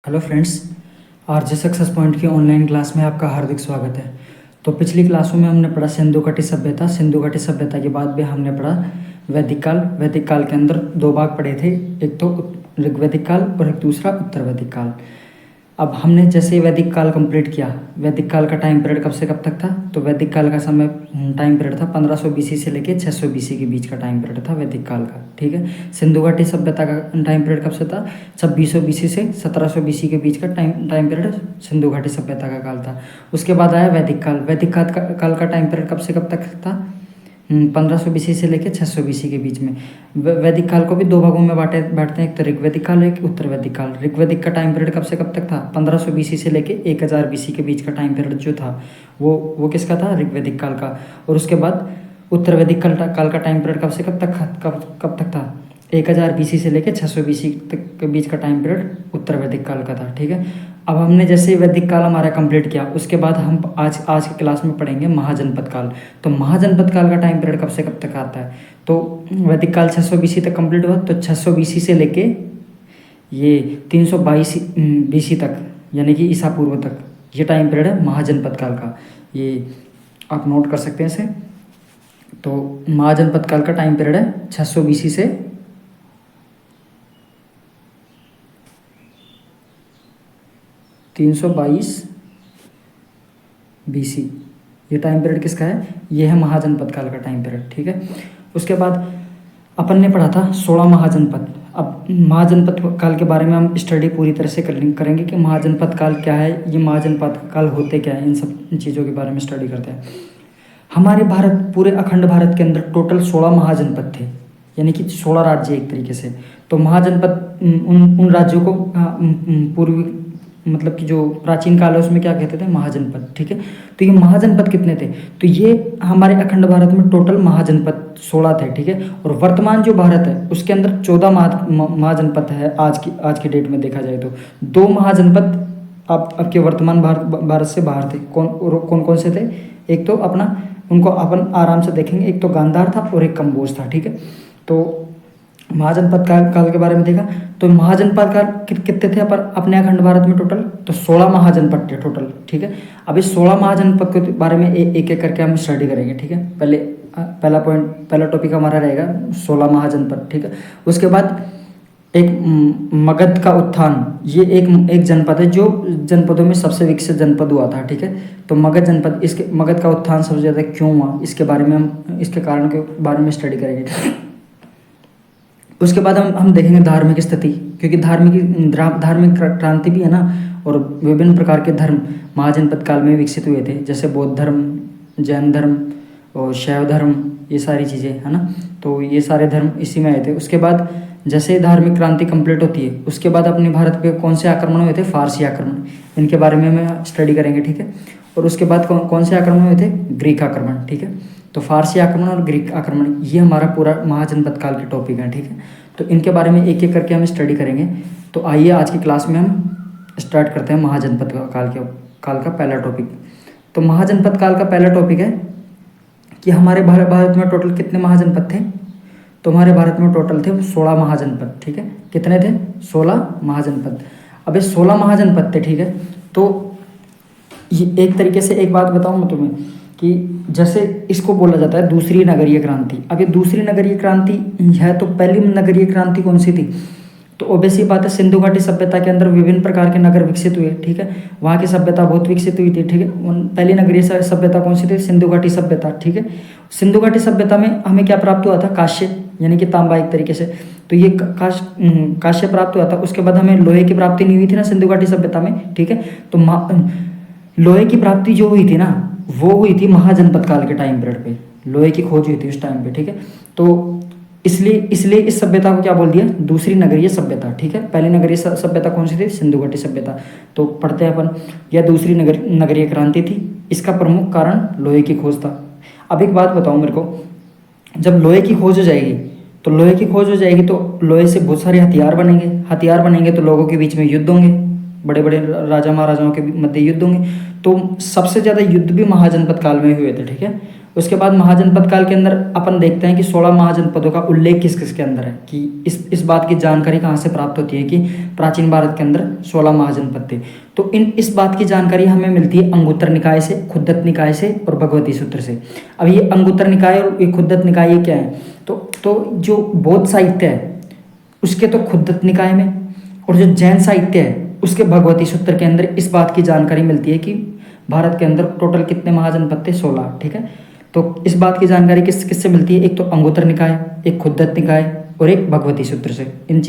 Hello friends, RJ success point की online class में आपका हार्दिक स्वागत है। तो पिछली क्लासों में हमने पढ़ा सिंधु घाटी सभ्यता। सिंधु घाटी सभ्यता के बाद भी हमने पढ़ा वैदिक काल। वैदिक काल के अंदर दो भाग पढ़े थे, एक तो ऋग्वैदिक काल और एक दूसरा उत्तर वैदिक काल। अब हमने जैसे ही वैदिक काल कंप्लीट किया, वैदिक काल का टाइम पीरियड कब से कब तक था? तो वैदिक काल का समय टाइम पीरियड था 1500 बीसी से लेके 600 बीसी के बीच का टाइम पीरियड था वैदिक काल का। ठीक है। सिंधु घाटी सभ्यता का टाइम पीरियड कब से था? 2600 बीसी से 1700 बीसी के बीच का टाइम पीरियड सिंधु घाटी सभ्यता का काल था। उसके बाद आया वैदिक काल। वैदिक काल का टाइम पीरियड कब से कब तक था? 1500 बीसी से लेकर 600 बीसी के बीच में। वैदिक काल को भी दो भागों में बांटते हैं, एक तो ऋग्वैदिक काल, एक उत्तर वैदिक काल। ऋग्वैदिक का टाइम पीरियड कब से कब तक था? 1500 बीसी से लेकर 1000 बीसी के बीच का टाइम पीरियड जो था वो किसका था? ऋग्वैदिक काल का। और उसके बाद उत्तर वैदिक काल का टाइम पीरियड कब से कब तक था? 1000 बीसी से लेकर 600 बीसी तक के बीच का टाइम पीरियड उत्तर वैदिक काल का था। ठीक है। अब हमने जैसे वैदिक काल हमारा कंप्लीट किया, उसके बाद हम आज की क्लास में पढ़ेंगे महाजनपद काल। तो महाजनपद काल का टाइम पीरियड कब से कब तक आता है? तो वैदिक काल 600 बीसी तक कंप्लीट हुआ, तो 600 बीसी से लेके ये 322 बीसी तक, यानी कि ईसा पूर्व तक, ये टाइम पीरियड है महाजनपद काल का। ये आप नोट कर सकते हैं इसे। तो महाजनपद काल का टाइम पीरियड है 600 बीसी से 322 बीसी। ये टाइम पीरियड किसका है? ये है महाजनपद काल का टाइम पीरियड। ठीक है। उसके बाद अपन ने पढ़ा था 16 महाजनपद। अब महाजनपद काल के बारे में हम स्टडी पूरी तरह से करेंगे कि महाजनपद काल क्या है, ये महाजनपद काल होते क्या है, इन सब चीज़ों के बारे में स्टडी करते हैं। हमारे भारत, पूरे अखंड भारत के अंदर टोटल 16 महाजनपद थे, यानी कि 16 राज्य एक तरीके से। तो महाजनपद उन राज्यों को पूर्वी, मतलब कि जो प्राचीन काल है उसमें क्या कहते थे? महाजनपद। ठीक है। तो ये महाजनपद कितने थे? तो ये हमारे अखंड भारत में टोटल महाजनपद 16 थे। ठीक है। और वर्तमान जो भारत है उसके अंदर 14 महाजनपद है आज की डेट में देखा जाए तो। 2 महाजनपद अब के वर्तमान भारत से बाहर थे। कौन से थे? एक तो अपना, उनको अपन आराम से देखेंगे, एक तो गांधार था और एक कंबोज था। ठीक है। तो महाजनपद काल के बारे में देखा, तो महाजनपद काल कितने थे पर अपने अखंड भारत में टोटल? तो 16 महाजनपद थे टोटल। ठीक है। अब इस 16 महाजनपद के बारे में एक एक करके हम स्टडी करेंगे। ठीक है। पहला टॉपिक हमारा रहेगा 16 महाजनपद। ठीक है। उसके बाद एक मगध का उत्थान, ये एक जनपद है जो जनपदों में सबसे विकसित जनपद हुआ था। ठीक है। तो मगध जनपद, इसके मगध का उत्थान सबसे ज़्यादा क्यों हुआ, इसके बारे में हम, इसके कारण के बारे में स्टडी करेंगे। उसके बाद हम देखेंगे धार्मिक स्थिति, क्योंकि धार्मिक क्रांति भी है ना, और विभिन्न प्रकार के धर्म महाजनपद काल में विकसित हुए थे, जैसे बौद्ध धर्म, जैन धर्म और शैव धर्म, ये सारी चीज़ें है ना। तो ये सारे धर्म इसी में आए थे। उसके बाद जैसे धार्मिक क्रांति कंप्लीट होती है, उसके बाद अपने भारत पे कौन से आक्रमण हुए थे? फारसी आक्रमण। इनके बारे में हम स्टडी करेंगे। ठीक है। और उसके बाद कौन से आक्रमण हुए थे? ग्रीक आक्रमण। ठीक है। तो फारसी आक्रमण और ग्रीक आक्रमण, ये हमारा पूरा महाजनपद काल के टॉपिक है। ठीक है। तो इनके बारे में एक एक करके हम स्टडी करेंगे। तो आइए आज की क्लास में हम स्टार्ट करते हैं महाजनपद काल का पहला टॉपिक। तो महाजनपद काल का पहला टॉपिक है कि हमारे भारत में टोटल कितने महाजनपद थे? तो हमारे भारत में टोटल थे 16 महाजनपद। ठीक है। कितने थे? 16 महाजनपद। अब ये 16 महाजनपद थे। ठीक है। तो ये एक तरीके से एक बात बताऊँ मैं तुम्हें कि जैसे इसको बोला जाता है दूसरी नगरीय क्रांति। अब ये दूसरी नगरीय क्रांति है, तो पहली नगरीय क्रांति कौन सी थी? तो ऑब्वियसली बात है, सिंधु घाटी सभ्यता के अंदर विभिन्न प्रकार के नगर विकसित हुए। ठीक है। वहाँ की सभ्यता बहुत विकसित हुई थी। ठीक है। पहली नगरीय सभ्यता कौन सी थी? सिंधु घाटी सभ्यता। ठीक है। सिंधु घाटी सभ्यता में हमें क्या प्राप्त हुआ था? कांस्य, यानी कि तांबा एक तरीके से। तो ये कांस्य प्राप्त हुआ था। उसके बाद हमें लोहे की प्राप्ति नहीं हुई थी ना सिंधु घाटी सभ्यता में। ठीक है। तो लोहे की प्राप्ति जो हुई थी ना, वो हुई थी महाजनपद काल के टाइम पीरियड पे। लोहे की खोज हुई थी उस टाइम पे। ठीक है। तो इसलिए इस सभ्यता को क्या बोल दिया? दूसरी नगरीय सभ्यता। ठीक है। पहली नगरीय सभ्यता कौन सी थी? सिंधु घाटी सभ्यता। तो पढ़ते हैं अपन, यह दूसरी नगरीय क्रांति थी। इसका प्रमुख कारण लोहे की खोज था। अब एक बात बताओ मेरे को, जब लोहे की खोज हो जाएगी, तो लोहे से बहुत सारे हथियार बनेंगे तो लोगों के बीच में युद्ध होंगे, बड़े बड़े राजा महाराजाओं के मध्य युद्ध होंगे। तो सबसे ज़्यादा युद्ध भी महाजनपद काल में हुए थे। ठीक है। उसके बाद महाजनपद काल के अंदर अपन देखते हैं कि 16 महाजनपदों का उल्लेख किस किस के अंदर है, कि इस बात की जानकारी कहाँ से प्राप्त होती है कि प्राचीन भारत के अंदर 16 महाजनपद थे। तो इस बात की जानकारी हमें मिलती है अंगुत्तर निकाय से, खुद्दत निकाय से और भगवती सूत्र से। अब ये अंगुत्तर निकाय और ये खुद्दत निकाय ये क्या है, तो जो बौद्ध साहित्य है उसके तो खुद्दत निकाय में, और जो जैन साहित्य है उसके भगवती सूत्र के अंदर इस बात की जानकारी मिलती है कि भारत के अंदर टोटल कितने महाजनपद थे, 16, ठीक है। तो इस बात की जानकारी किससे मिलती है, एक तो अंगुत्तर निकाय, एक खुद्दत निकाय और एक भगवती सूत्र से। इन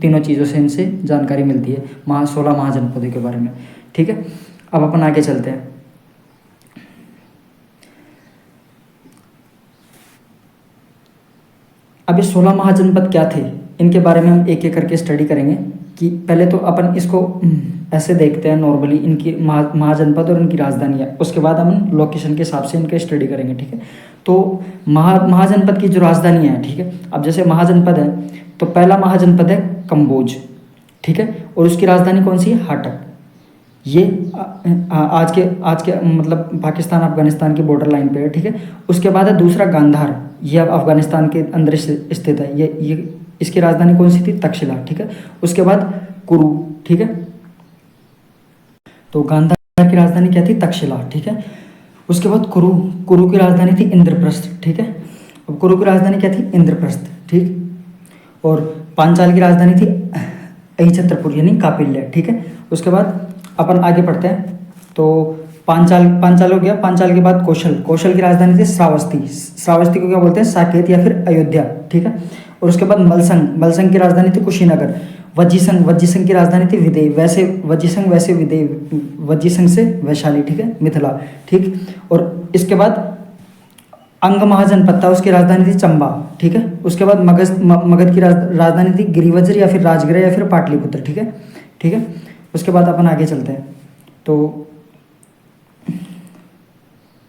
तीनों चीज़ों से इनसे जानकारी मिलती है 16 महाजनपदों के बारे में, ठीक है। अब अपन आगे चलते हैं। अब ये 16 महाजनपद क्या थे, इनके बारे में हम एक एक करके स्टडी करेंगे। कि पहले तो अपन इसको ऐसे देखते हैं नॉर्मली, इनकी महाजनपद और इनकी राजधानियाँ, उसके बाद हम लोकेशन के हिसाब से इनके स्टडी करेंगे, ठीक है। तो महाजनपद की जो राजधानियाँ हैं, ठीक है। अब जैसे महाजनपद है तो पहला महाजनपद है कंबोज, ठीक है, और उसकी राजधानी कौन सी है, हाटक। ये आज के मतलब पाकिस्तान अफगानिस्तान की बॉर्डर लाइन पे है, ठीक है। उसके बाद है दूसरा गांधार, ये अब अफगानिस्तान के अंदर स्थित है। ये इसकी राजधानी कौन सी थी, तक्षशिला, ठीक है। उसके बाद कुरु, ठीक है। तो गांधार की राजधानी क्या थी, तक्षशिला, ठीक है। उसके बाद कुरु की राजधानी थी इंद्रप्रस्थ, ठीक है। अब कुरु की राजधानी क्या थी, इंद्रप्रस्थ, ठीक। और पांचाल की राजधानी थी अहिछत्रपुर यानी कापिल्य, ठीक है। उसके बाद अपन आगे पढ़ते हैं। तो पांचाल हो गया। पांचाल के बाद कौशल की राजधानी थी श्रावस्ती को क्या बोलते हैं, साकेत या फिर अयोध्या, ठीक है। और उसके बाद मलसंग की राजधानी थी कुशीनगर। वज्जीसंग की राजधानी थी विदेह, वैसे वज्जीसंग से वैशाली, ठीक है, मिथिला, ठीक। और इसके बाद अंग महाजनपद था, उसकी राजधानी थी चंबा, ठीक है। उसके बाद मगध की राजधानी थी गिरिवज्र या फिर राजगृह या फिर पाटलिपुत्र, ठीक है, ठीक है। उसके बाद अपन आगे चलते हैं। तो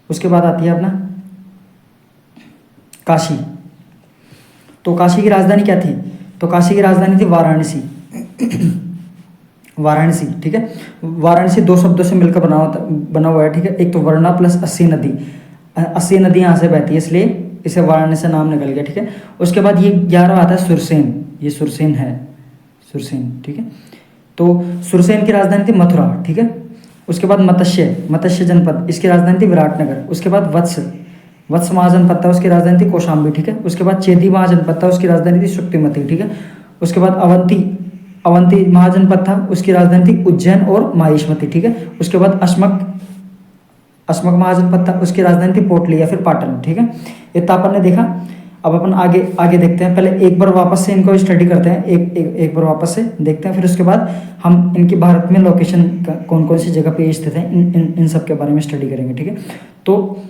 उसके बाद आती है अपना काशी। तो काशी की राजधानी क्या थी, तो काशी की राजधानी थी वाराणसी, ठीक है। वाराणसी 2 शब्दों से मिलकर बना हुआ है, ठीक है। एक तो वर्णा प्लस अस्सी नदी, 80 नदी यहाँ से बहती है इसलिए इसे वाराणसी नाम निकल गया, ठीक है। उसके बाद ये 11 आता है सुरसेन, ये सुरसेन है, ठीक है। तो सुरसेन की राजधानी थी मथुरा, ठीक है। उसके बाद मत्स्य जनपद, इसकी राजधानी थी विराटनगर। उसके बाद वत्स महाजनपद था, उसकी राजधानी थी कौशाम्बी, ठीक है। उसके बाद चेदी महाजनपद था, उसकी राजधानी थी शुक्तिमती, ठीक है। उसके बाद अवंती महाजनपद था, उसकी राजधानी थी उज्जैन और माहेश्मती, ठीक है। उसके बाद अस्मक महाजनपद था, उसकी राजधानी थी पोटली या फिर पाटन, ठीक है। इतना अपन ने देखा। अब अपन आगे देखते हैं। पहले एक बार वापस से इनको स्टडी करते हैं, एक बार वापस से देखते हैं, फिर उसके बाद हम इनकी भारत में लोकेशन कौन कौन सी जगह पे स्थित है इन सब के बारे में स्टडी करेंगे, ठीक है। तो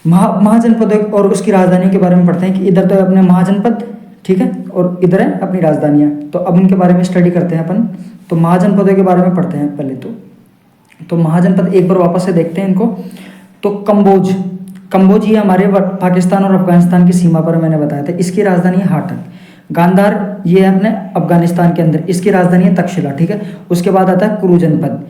महाजनपद और उसकी राजधानियों के बारे में पढ़ते हैं कि इधर तो है अपने महाजनपद, ठीक है, और इधर है अपनी राजधानियाँ। तो अब इनके बारे में स्टडी करते हैं अपन। तो महाजनपदों के बारे में पढ़ते हैं पहले तो महाजनपद एक बार वापस से देखते हैं इनको। तो कंबोज ये हमारे पाकिस्तान और अफगानिस्तान की सीमा पर मैंने बताया था, इसकी राजधानी है हाटक। गांधार ये है अपने अफगानिस्तान के अंदर, इसकी राजधानी है तक्षशिला, ठीक है। उसके बाद आता है कुरु जनपद।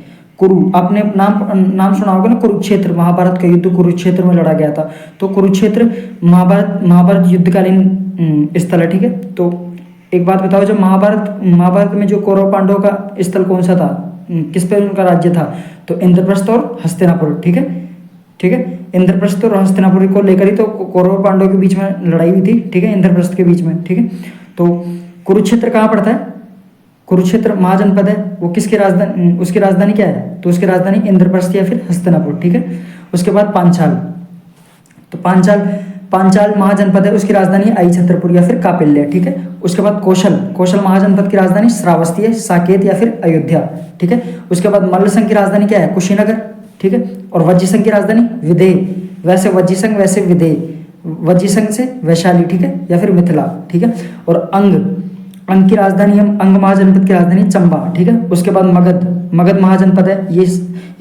आपने नाम सुना होगा ना, कुरुक्षेत्र, महाभारत का युद्ध कुरुक्षेत्र में लड़ा गया था। तो कुरुक्षेत्र महाभारत युद्धकालीन स्थल है, ठीक है। तो एक बात बताओ, जब महाभारत में जो कौरव पांडवों का स्थल कौन सा था, किस पे उनका राज्य था, तो इंद्रप्रस्थ और हस्तिनापुर, ठीक है। इंद्रप्रस्थ और हस्तिनापुर को लेकर ही तो कौरव पांडवों के बीच में लड़ाई हुई थी, ठीक है, इंद्रप्रस्थ के बीच में, ठीक है। तो कुरुक्षेत्र कहाँ पड़ता है, कुरुक्षेत्र महाजनपद है, वो किसकी राजधानी, उसकी राजधानी क्या है, तो उसकी राजधानी इंद्रप्रस्थ या फिर हस्तिनापुर, ठीक है। उसके बाद पांचाल, तो पांचाल महाजनपद है, उसकी राजधानी अहिछत्रपुर या फिर कापिल्य, ठीक है। उसके बाद कौशल महाजनपद की राजधानी श्रावस्ती है, साकेत या फिर अयोध्या, ठीक है। उसके बाद मल्लसंग की राजधानी क्या है, कुशीनगर, ठीक है। और वज्जीसंग की राजधानी विदेह, वैसे वज्जीसंग वैसे विदेह, वज्जीसंग से वैशाली, ठीक है, या फिर मिथिला, ठीक है। और अंग की राजधानी अंग महाजनपद की राजधानी चंबा, ठीक है। उसके बाद मगध महाजनपद है, ये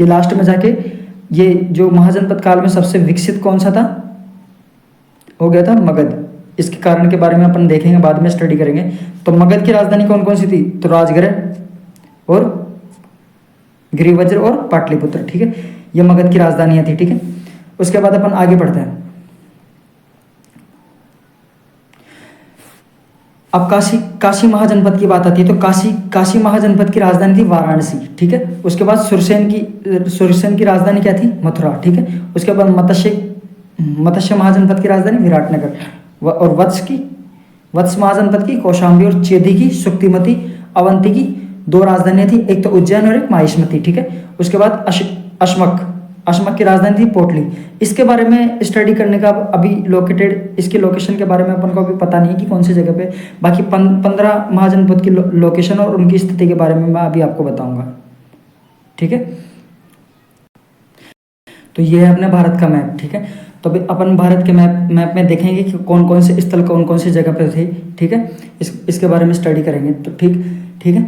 लास्ट में जाके ये जो महाजनपद काल में सबसे विकसित कौन सा था, हो गया था मगध। इसके कारण के बारे में अपन देखेंगे, बाद में स्टडी करेंगे। तो मगध की राजधानी कौन कौन सी थी, तो राजगृह और गिरिवज्र और पाटलिपुत्र, ठीक है, ये मगध की राजधानियाँ थी, ठीक है। उसके बाद अपन आगे बढ़ते हैं। अब काशी महाजनपद की बात आती है तो काशी महाजनपद की राजधानी थी वाराणसी, ठीक है। उसके बाद सुरसेन की राजधानी क्या थी? मथुरा, ठीक है। उसके बाद मत्स्य महाजनपद की राजधानी विराटनगर, और वत्स महाजनपद की कौशाम्बी, और चेदी की सुक्तिमती, अवंती की 2 राजधानियां थी, एक तो उज्जैन और एक माहिष्मती, ठीक है। उसके बाद अशमक की राजधानी थी पोटली। इसके बारे में स्टडी करने का अभी इसके लोकेशन के बारे में अपन को अभी पता नहीं है कि कौन सी जगह पे। बाकी 15 महाजनपद की लोकेशन और उनकी स्थिति के बारे में मैं अभी आपको बताऊंगा, ठीक है। तो ये है अपने भारत का मैप, ठीक है। तो अभी अपन भारत के मैप में देखेंगे कि कौन कौन से स्थल कौन कौन सी जगह पे थे, ठीक है। इसके बारे में स्टडी करेंगे, तो ठीक है।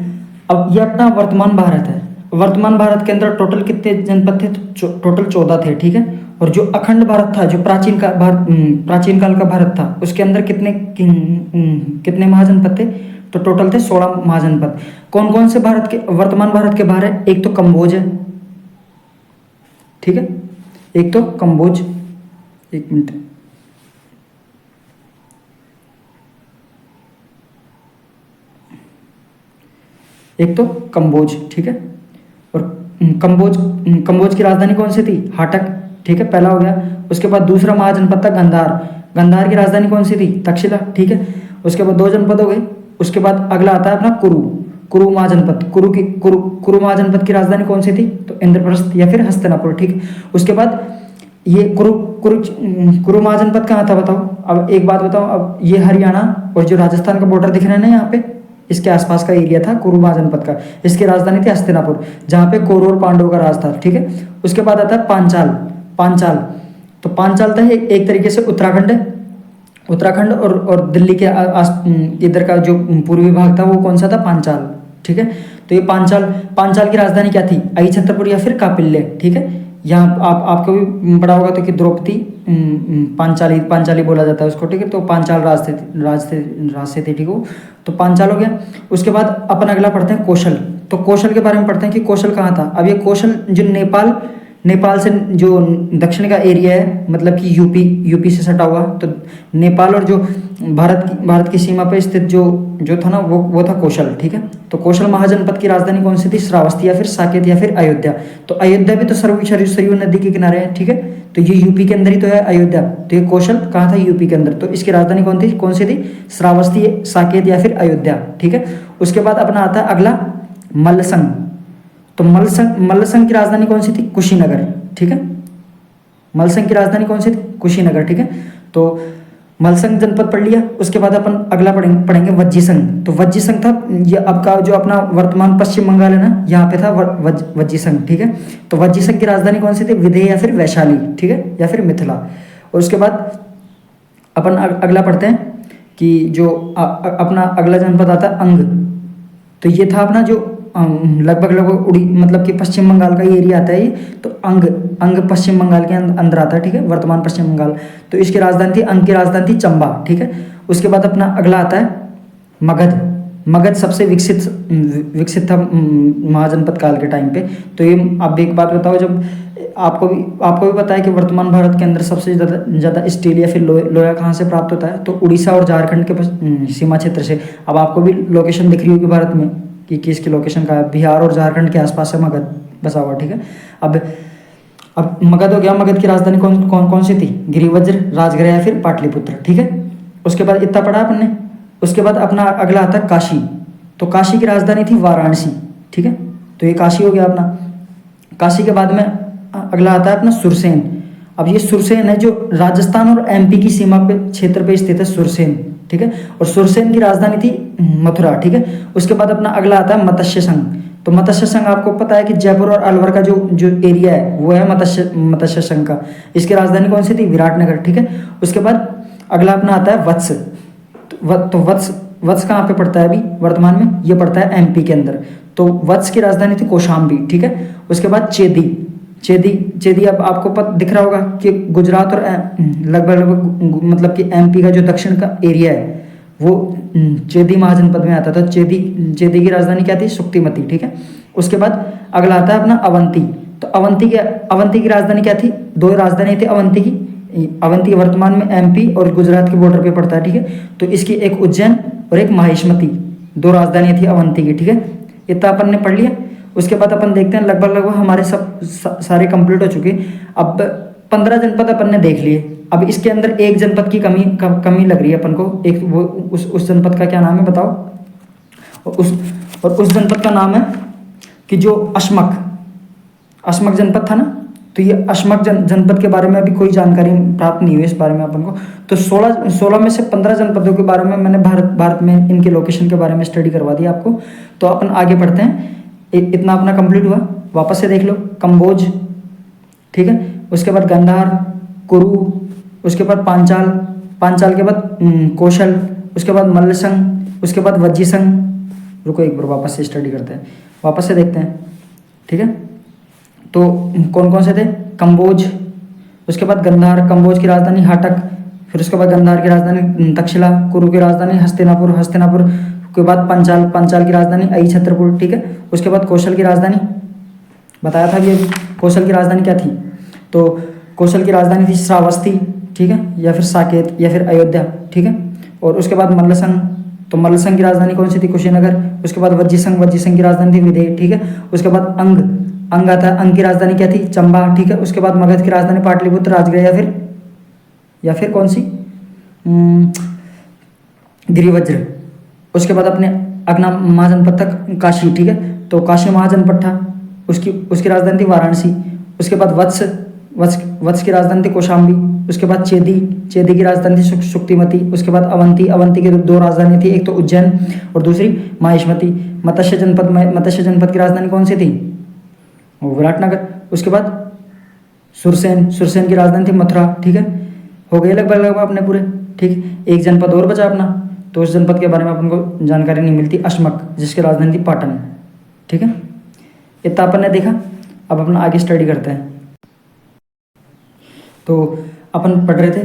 अब ये अपना वर्तमान भारत है। वर्तमान भारत के अंदर टोटल कितने जनपद थे? तो टोटल 14 थे, ठीक है। और जो अखंड भारत था, जो प्राचीन काल का भारत था, उसके अंदर कितने महाजनपद थे? तो टोटल थे 16 महाजनपद। कौन कौन से वर्तमान भारत के बाहर है? एक तो कम्बोज है, ठीक है। एक तो कम्बोज, एक मिनट, एक तो कम्बोज, ठीक है। और कम्बोज की राजधानी कौन सी थी? हाटक, ठीक है, पहला हो गया। उसके बाद दूसरा महाजनपद था गंधार की राजधानी कौन सी थी? तक्षशिला, ठीक है। उसके बाद 2 जनपद हो गए। उसके बाद अगला आता है अपना कुरु महाजनपद। कुरु महाजनपद की राजधानी कौन सी थी? तो इंद्रप्रस्थ या फिर हस्तिनापुर, ठीक है। उसके बाद ये कुरु महाजनपद कहाँ था बताओ? अब एक बात बताओ, अब ये हरियाणा और जो राजस्थान का बॉर्डर दिख रहा है ना यहाँ पे, इसके आसपास का एरिया था कुरु महाजनपद का। इसकी राजधानी थी हस्तिनापुर, जहाँ पे कौरव और पांडवों का राज था, ठीक है। उसके बाद आता है पांचाल। तो पांचाल था एक तरीके से उत्तराखंड और दिल्ली के इधर का जो पूर्वी भाग था वो कौन सा था? पांचाल, ठीक है। तो ये पांचाल की राजधानी क्या थी? आई छत्रपुर या फिर कापिल्य, ठीक है। यहाँ आपको भी पढ़ा होगा तो कि द्रौपदी पांचाली बोला जाता है उसको, ठीक है। तो पांचाल राज से थे, ठीक हो। तो पांचाल हो गया। उसके बाद अपन अगला पढ़ते हैं कौशल। तो कौशल के बारे में पढ़ते हैं कि कौशल कहाँ था। अब ये कौशल जो नेपाल से जो दक्षिण का एरिया है, मतलब कि यूपी से सटा हुआ, तो नेपाल और जो भारत की सीमा पर स्थित जो था ना वो था कौशल, ठीक है। तो कौशल महाजनपद की राजधानी कौन सी थी? श्रावस्ती या फिर साकेत या फिर अयोध्या। तो अयोध्या भी तो सरयू नदी के किनारे है, ठीक है। तो ये यूपी के अंदर ही तो है अयोध्या। तो ये कौशल कहाँ था? यूपी के अंदर। तो इसकी राजधानी कौन सी थी? श्रावस्ती, साकेत या फिर अयोध्या, ठीक है। उसके बाद अपना आता है अगला मल्लसंग। तो मल्लसंग की राजधानी कौन सी थी? कुशीनगर, ठीक है। मल्लसंग की राजधानी कौन सी थी? कुशीनगर, ठीक है। तो मल्लसंग जनपद पढ़ लिया। उसके बाद अपन अगला पढ़ेंगे वज्जीसंग। तो वज्जीसंग था ये आपका जो अपना वर्तमान पश्चिम बंगाल है ना, यहाँ पे था वज्जीसंग, ठीक है। तो वज्जीसंग की राजधानी कौन सी थी? विदेह या फिर वैशाली, ठीक है, या फिर मिथिला। और उसके बाद अपन अगला पढ़ते हैं कि जो अपना अगला जनपद आता है अंग। तो ये था अपना जो लगभग उड़ी, मतलब कि पश्चिम बंगाल का ये एरिया आता है ये। तो अंग पश्चिम बंगाल के अंदर आता है, ठीक है, वर्तमान पश्चिम बंगाल। तो इसकी राजधानी थी, अंग की राजधानी थी चंबा, ठीक है। उसके बाद अपना अगला आता है मगध सबसे विकसित था महाजनपद काल के टाइम पे। तो ये आप एक बात बताओ, जब आपको भी पता है कि वर्तमान भारत के अंदर सबसे ज़्यादा स्टील या फिर लोहा कहाँ से प्राप्त होता है? तो उड़ीसा और झारखंड के सीमा क्षेत्र से। अब आपको भी लोकेशन दिख रही होगी भारत में कि किसकी लोकेशन का है। बिहार और झारखंड के आसपास है मगध बसा हुआ, ठीक है। अब मगध हो गया। मगध की राजधानी कौन सी थी? गिरिवज्र, राजगृह या फिर पाटलिपुत्र, ठीक है। उसके बाद इतना पढ़ा अपन ने। उसके बाद अपना अगला आता है काशी। तो काशी की राजधानी थी वाराणसी, ठीक है। तो ये काशी हो गया अपना। काशी के बाद में अगला आता है अपना सुरसेन। अब ये सुरसेन है जो राजस्थान और एमपी की सीमा पे क्षेत्र पे स्थित है सुरसेन, ठीक है। और सुरसेन की राजधानी थी मथुरा, ठीक है। उसके बाद अपना अगला आता है मत्स्य संघ। तो मत्स्य संघ आपको पता है कि जयपुर और अलवर का जो एरिया है वो है मत्स्य संघ का। इसकी राजधानी कौन सी थी? विराटनगर, ठीक है। उसके बाद अगला अपना आता है वत्स। तो वत्स कहाँ पे पड़ता है अभी वर्तमान में? ये पड़ता है एमपी के अंदर। तो वत्स की राजधानी थी कौशाम्बी, ठीक है। उसके बाद चेदी अब आपको दिख रहा होगा कि गुजरात और लगभग मतलब कि एमपी का जो दक्षिण का एरिया है वो चेदी महाजनपद में आता था। चेदी की राजधानी क्या थी? सुक्तिमती, ठीक है। उसके बाद अगला आता है अपना अवंती। तो अवंती की राजधानी क्या थी? 2 राजधानी थी अवंती की। अवंती वर्तमान में एमपी और गुजरात के बॉर्डर पे पड़ता है, ठीक है। तो इसकी एक उज्जैन और एक माहिष्मती, 2 राजधानियाँ थी अवंती की, ठीक है। इतना अपन ने पढ़ लिया। उसके बाद अपन देखते हैं लगभग हमारे सब सारे कंप्लीट हो चुके। अब 15 जनपद अपन ने देख लिए। अब इसके अंदर एक जनपद की कमी लग रही है अपन को। एक वो उस जनपद का क्या नाम है बताओ? और उस जनपद का नाम है कि जो अश्मक जनपद था ना, तो ये अश्मक जनपद के बारे में अभी कोई जानकारी प्राप्त नहीं हुई इस बारे में अपन को। तो 16 में से 15 जनपदों के बारे में मैंने भारत में इनके लोकेशन के बारे में स्टडी करवा दिया आपको। तो अपन आगे बढ़ते हैं। इतना अपना कंप्लीट हुआ, वापस से देख लो। कंबोज, ठीक है। उसके बाद गांधार, कुरु, उसके बाद पांचाल के बाद कौशल, उसके बाद मल्लसंग, उसके बाद वज्जीसंग। रुको एक बार वापस से स्टडी करते हैं, वापस से देखते हैं, ठीक है। तो कौन कौन से थे? कंबोज, उसके बाद गंधार, कंबोज की राजधानी हाटक, फिर उसके बाद गंधार की राजधानी तक्षशिला, कुरु की राजधानी हस्तिनापुर के बाद पंचाल की राजधानी अहिछत्रपुर, ठीक है। उसके बाद कौशल की राजधानी बताया था कि कौशल की राजधानी क्या थी? तो कौशल की राजधानी थी श्रावस्ती, ठीक है, या फिर साकेत, या फिर अयोध्या, ठीक है। और उसके बाद मल्लसंग, तो मल्लसंग की राजधानी कौन सी थी? कुशीनगर। उसके बाद वज्जीसंग की राजधानी थी विदेह, ठीक है। उसके बाद अंग आता है, अंग की राजधानी क्या थी? चंबा, ठीक है। उसके बाद मगध की राजधानी पाटलिपुत्र, राजगृह, या फिर कौन सी? गिरिवज्र। उसके बाद अपने अगना महाजनपद तक काशी, ठीक है। तो काशी महाजनपद था, उसकी राजधानी थी वाराणसी। उसके बाद वत्स की राजधानी थी कौशाम्बी। उसके बाद चेदी की राजधानी थी शुक्तिमती। उसके बाद अवंती की 2 राजधानी थी, एक तो उज्जैन और दूसरी माहिष्मती। मत्स्य जनपद की राजधानी कौन सी थी? वो विराटनगर। उसके बाद सुरसेन की राजधानी थी मथुरा, ठीक है। हो गए लगभग अपने पूरे, ठीक। एक जनपद और बचा अपना, तो उस जनपद के बारे में अपन को जानकारी नहीं मिलती, अश्मक, जिसकी राजधानी थी पाटन, ठीक है। इतना अपन ने देखा। अब अपना आगे स्टडी करते हैं। तो अपन पढ़ रहे थे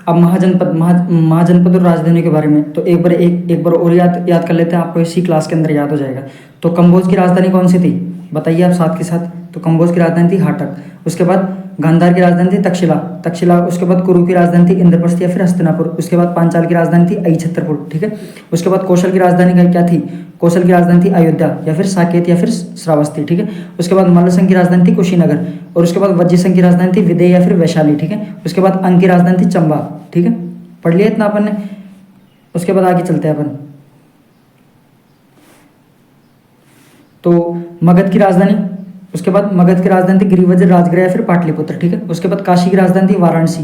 अब महाजनपद और राजधानी के बारे में। तो एक बार और याद कर लेते हैं, आपको इसी क्लास के अंदर याद हो जाएगा। तो कंबोज की राजधानी कौन सी थी बताइए आप साथ के साथ? तो कंबोज की राजधानी थी हाटक। उसके बाद गांधार की राजधानी थी तक्षशिला। उसके बाद कुरु की राजधानी थी इंद्रप्रस्थ या फिर हस्तिनापुर। उसके बाद पांचाल की राजधानी थी अहिछत्रपुर, ठीक है। उसके बाद कौशल की राजधानी क्या थी? कौशल की राजधानी थी अयोध्या या फिर साकेत या फिर श्रावस्ती, ठीक है। उसके बाद मल्लसंग की राजधानी थी कुशीनगर। और उसके बाद वज्जीसंग की राजधानी थी विदेह या फिर वैशाली, ठीक है। उसके बाद अंग की राजधानी थी चंबा, ठीक है। पढ़ लिया इतना अपन ने। उसके बाद आगे चलते हैं अपन। तो मगध की राजधानी, उसके बाद मगध की राजधानी थी गिरिवज्र, राजगृह या फिर पाटलिपुत्र, ठीक है। उसके बाद काशी की राजधानी थी वाराणसी,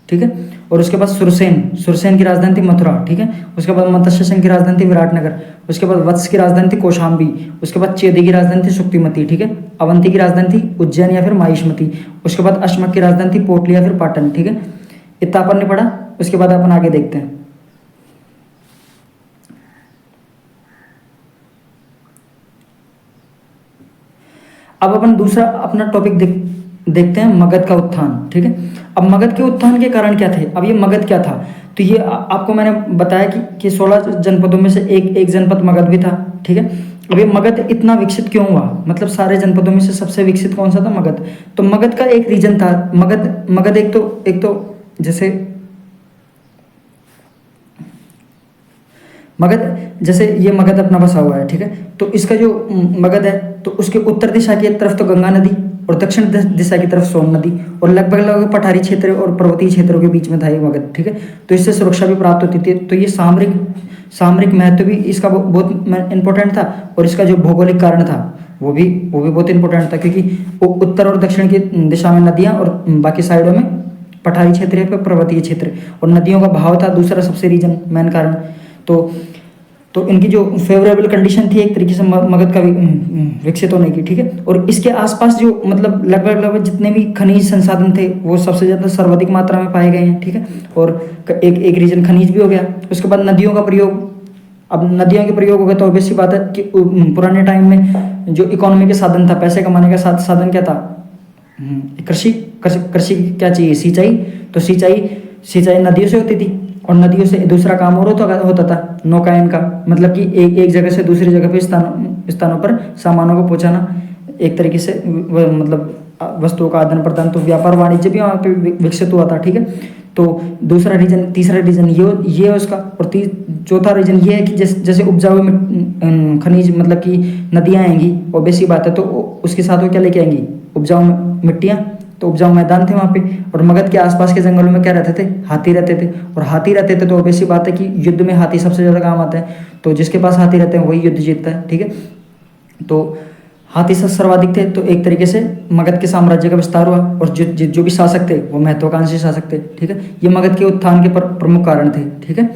ठीक है। और उसके बाद सुरसेन की राजधानी थी मथुरा, ठीक है। उसके बाद मत्स्य की राजधानी थी विराटनगर। उसके बाद वत्स की राजधानी थी कौशाम्बी। उसके बाद चेदी की राजधानी थी शुक्तिमती, ठीक है। अवंती की राजधानी थी उज्जैन या फिर माहिष्मती। उसके बाद अश्मक की राजधानी थी पोटली या फिर पाटन, ठीक है। इतना अपन ने पढ़ा। उसके बाद अपन आगे देखते हैं। अब अपन दूसरा अपना टॉपिक देखते हैं, मगध का उत्थान, ठीक है। अब मगध के उत्थान के कारण क्या थे? अब ये मगध क्या था? तो ये आपको मैंने बताया कि 16 जनपदों में से एक जनपद मगध भी था, ठीक है। अब ये मगध इतना विकसित क्यों हुआ? मतलब सारे जनपदों में से सबसे विकसित कौन सा था? मगध। तो मगध का एक रीजन था। मगध एक तो जैसे जैसे ये मगध अपना बसा हुआ है, ठीक है। तो इसका जो मगध है, तो उसके उत्तर दिशा की तरफ तो गंगा नदी और दक्षिण दिशा की तरफ सोन नदी, और लगभग पठारी क्षेत्र और पर्वतीय क्षेत्रों के बीच में था ये मगध, ठीक है। तो इससे सुरक्षा भी प्राप्त होती थी। तो ये सामरिक महत्व भी इसका बहुत इंपॉर्टेंट था। और इसका जो भौगोलिक कारण था वो भी बहुत इंपॉर्टेंट था, क्योंकि उत्तर और दक्षिण की दिशा में नदियाँ और बाकी साइडों में पठारी क्षेत्र या पर्वतीय क्षेत्र, और नदियों का बहाव था दूसरा सबसे रीजन मेन कारण। तो इनकी जो फेवरेबल कंडीशन थी एक तरीके से मगध का विकसित होने की, ठीक है। और इसके आसपास जो मतलब लगभग जितने भी खनिज संसाधन थे वो सबसे ज़्यादा सर्वाधिक मात्रा में पाए गए हैं, ठीक है। और एक रीजन खनिज भी हो गया। उसके बाद नदियों का प्रयोग। अब नदियों के प्रयोग हो गया तो ऑब्वियस सी बात है कि पुराने टाइम में जो इकोनॉमी के साधन था, पैसे कमाने का साधन क्या था? कृषि क्या चाहिए? सिंचाई। तो सिंचाई नदियों से होती थी, और नदियों से दूसरा काम और होता था नौकायन का, मतलब कि एक जगह से दूसरी जगह पे स्थानों पर सामानों को पहुंचाना, एक तरीके से मतलब वस्तुओं का आदान प्रदान। तो व्यापार वाणिज्य भी वहाँ पे विकसित हुआ था, ठीक है। तो दूसरा रीजन, तीसरा रीजन ये है उसका, और चौथा रीजन ये है कि जैसे उपजाऊ खनिज मतलब कि नदियाँ आएंगी, ऑब्वियस सी बात है, तो उसके साथ वो क्या लेके आएंगी, उपजाऊ मिट्टियाँ, तो उपजाऊ मैदान थे वहाँ पे। और मगध के आसपास के जंगलों में क्या रहते थे, हाथी रहते थे, और हाथी रहते थे तो ऑब्वियस सी बात है कि युद्ध में हाथी सबसे ज़्यादा काम आता है, तो जिसके पास हाथी रहते हैं वही युद्ध जीतता है, ठीक है। तो हाथी से सर्वाधिक थे, तो एक तरीके से मगध के साम्राज्य का विस्तार हुआ, और जो भी शासक थे वो महत्वाकांक्षी शासक थे, ठीक है। ये मगध के उत्थान के प्रमुख कारण थे, ठीक है।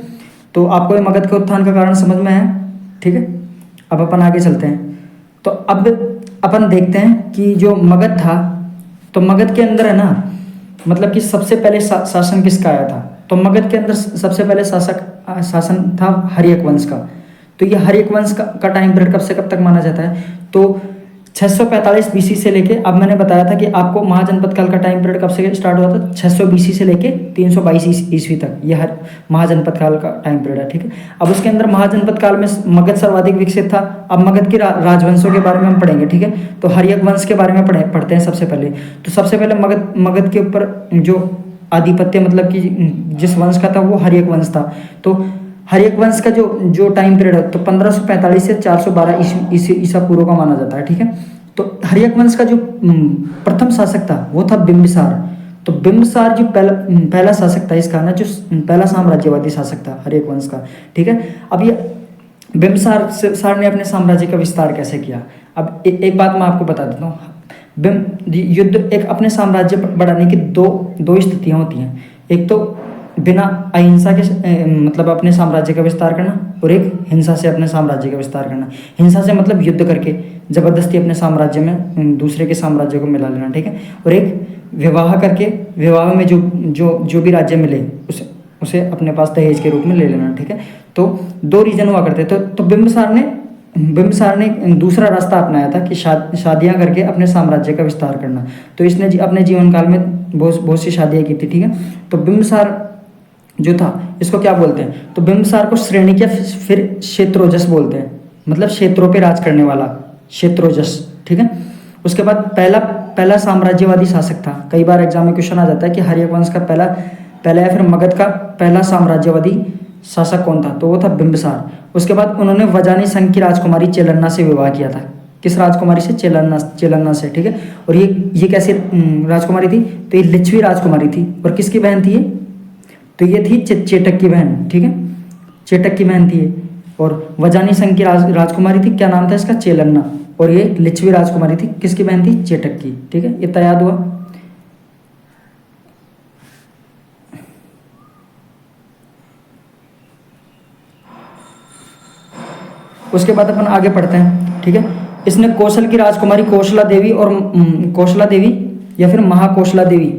तो आपको ये मगध के उत्थान का कारण समझ में आया, ठीक है। अब अपन आगे चलते हैं। तो अब अपन देखते हैं कि जो मगध था, तो मगध के अंदर है ना, मतलब कि सबसे पहले शासन किसका आया था, तो मगध के अंदर सबसे पहले शासन था हर्यक वंश का। तो ये हर्यक वंश का टाइम पीरियड कब से कब तक माना जाता है, तो 645 बीसी से लेके, अब मैंने बताया था कि आपको महाजनपद काल का टाइम पीरियड कब से स्टार्ट हुआ था, 600 बीसी से लेके 322 ईस्वी तक, ये हर महाजनपद काल का टाइम पीरियड है, ठीक है। अब उसके अंदर महाजनपद काल में मगध सर्वाधिक विकसित था। अब मगध के राजवंशों के बारे में हम पढ़ेंगे, ठीक है। तो हर्यक वंश के बारे में पढ़ते हैं सबसे पहले। तो सबसे पहले मगध के ऊपर जो आधिपत्य मतलब कि जिस वंश का था वो हर्यक वंश था। तो हर्यक वंश का जो टाइम पीरियड है तो 1545 से 412 ईसा पूर्व का माना जाता है, ठीक है। तो हर्यक वंश का जो प्रथम शासक था वो था बिंबिसार। तो बिंबिसार जो पहला शासक था इसका ना, जो पहला साम्राज्यवादी शासक था हर्यक वंश का, ठीक है। अब ये बिंबिसार ने अपने साम्राज्य का विस्तार कैसे किया, अब एक बात मैं आपको बता देता हूँ। युद्ध एक अपने साम्राज्य बढ़ाने की दो स्थितियाँ होती हैं। एक तो बिना अहिंसा के मतलब अपने साम्राज्य का विस्तार करना, और एक हिंसा से अपने साम्राज्य का विस्तार करना। हिंसा से मतलब युद्ध करके जबरदस्ती अपने साम्राज्य में दूसरे के साम्राज्य को मिला लेना, ठीक है। और एक विवाह करके, विवाह में जो भी राज्य मिले उसे अपने पास दहेज के रूप में ले लेना, ठीक है। तो दो रीजन हुआ करते। तो बिंबिसार ने दूसरा रास्ता अपनाया था कि शादियां करके अपने साम्राज्य का विस्तार करना। तो इसने अपने जीवन काल में बहुत सी शादियां की थी, ठीक है। तो बिंबिसार जो था इसको क्या बोलते हैं, तो बिंबिसार को श्रेणिक या फिर क्षेत्रोजस बोलते हैं, मतलब क्षेत्रों पे राज करने वाला, क्षेत्रोजस, ठीक है। उसके बाद पहला साम्राज्यवादी शासक था। कई बार एग्जाम में क्वेश्चन आ जाता है कि हर्यक वंश का पहला या फिर मगध का पहला साम्राज्यवादी शासक कौन था, तो वो था बिंबिसार। उसके बाद उन्होंने वजानी संघ की राजकुमारी चेलन्ना से विवाह किया था। किस राजकुमारी से, चेलन्ना से, ठीक है। और ये कैसी राजकुमारी थी, तो ये लिच्छवी राजकुमारी थी। और किसकी बहन थी ये, तो ये थी चेटक की बहन, ठीक है, चेटक की बहन थी ये। और वजानी संघ की राजकुमारी थी, क्या नाम था इसका, चेलन्ना। और ये लिच्छवी राजकुमारी थी, किसकी बहन थी, चेटक की, ठीक है। इतना याद हुआ। उसके बाद अपन आगे पढ़ते हैं, ठीक है। इसने कौशल की राजकुमारी कौशला देवी और कौशला देवी या फिर महाकौशला देवी,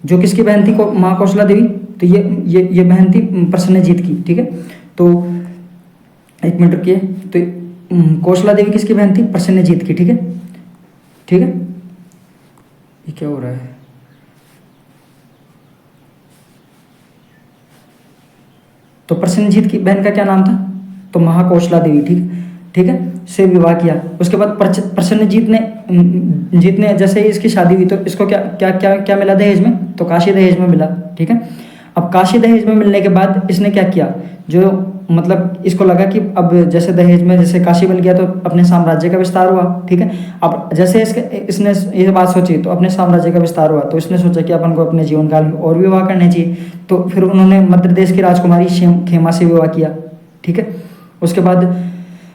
जो किसकी बहन थी, महाकौशला देवी, तो ये बहन थी प्रसन्नजीत की, ठीक है। तो एक मिनट रुकिए, तो कौशला देवी किसकी बहन थी, प्रसन्नजीत की, ठीक है, ठीक है। ये क्या हो रहा है, तो प्रसन्नजीत की बहन का क्या नाम था, तो महाकौशला देवी, ठीक है, से विवाह किया। उसके बाद प्रसन्नजीत ने जैसे ही इसकी शादी हुई तो इसको क्या मिला दहेज में, तो काशी दहेज में मिला, ठीक है। अब काशी दहेज में मिलने के बाद इसने क्या किया, जो मतलब इसको लगा कि अब जैसे दहेज में जैसे काशी बन गया तो अपने साम्राज्य का विस्तार हुआ, ठीक है। अब जैसे इसने ये बात सोची तो अपने साम्राज्य का विस्तार हुआ, तो इसने सोचा कि अपन को अपने जीवन काल में और विवाह करने चाहिए। तो फिर उन्होंने मध्य प्रदेश की राजकुमारी खेमा से विवाह किया, ठीक है। उसके बाद